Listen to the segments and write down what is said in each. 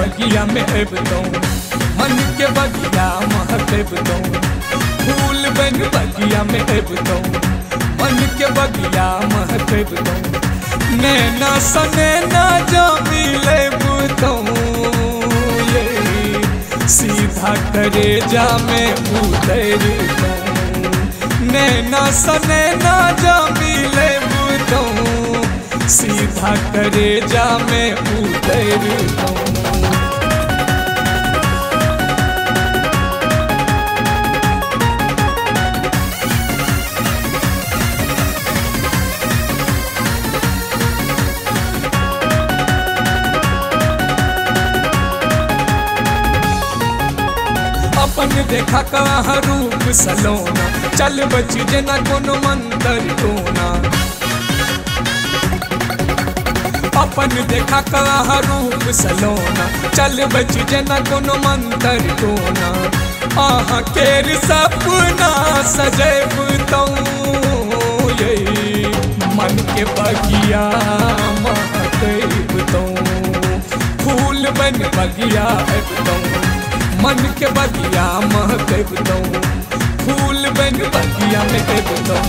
बगिया में अबतौ मन के बगिया महकबतौ फूल बन बगिया में अबतौ मन के बगिया महकबतौ नैना सनैना जा मिले बुतौ ये सीधा करे जा में उतरतौ नैना सनैना जा मिले बुतौ सीधा करे जा में उतरतौ अपन देखा कहाँ रूप सलोना चल बची जना कोनो मंतर टोना अपन देखा कहाँ रूप सलोना चल बची जना कोनो मंतर टोना आहा केर सपना सजैबतौ ये मन के बगिया महकबतौ फूल बन बगिया अबतौ मन के बगिया महकबतौ फूल बन बगिया में अबतौ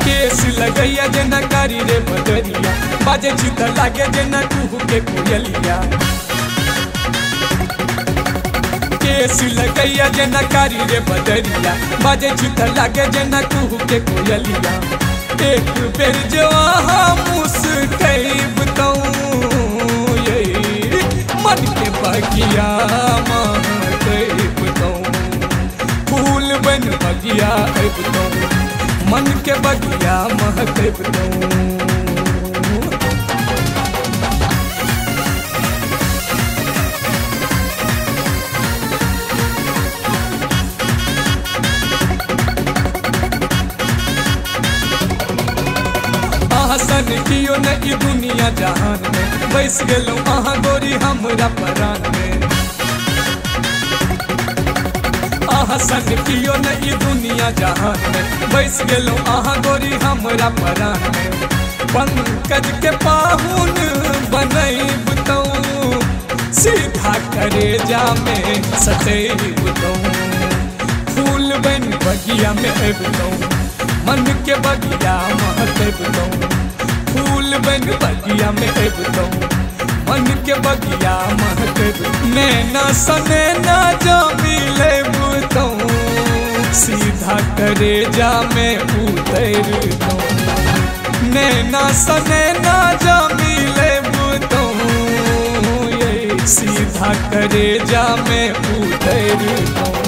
केस लगैया जना कारी रे बदरिया बाजे चित लागे जना कुहू के कोयलिया केस लगैया जना कारी रे बदरिया बाजे चित लागे जना कुहू के कोयलिया एक बेर जो मुस्कैबतौ ये मन के बगिया महकबतौ फूल बन बगिया अबतौ मन के बगिया महकबतौ हसन कियो न ई दुनिया जहान में बैस गेलौ अहाँ गोरी हमरा परान में हसन कियो न ई दुनिया जहान में बैस गेलौ अहाँ गोरी हमरा परान में पंकज के पाहुन बनैबतौ सीधा करे जा में सजैबतौ फूल बन बगिया में अबतौ मन के बगिया महकबतौ फूल बन बगिया में अबतौ मन के बगिया महकबतौ नैना सनैना जा मिले बुतौ सीधा करे जा में उतरतौ नैना सनैना जा मिले बुतौ ये सीधा करे जा में उतरतौ।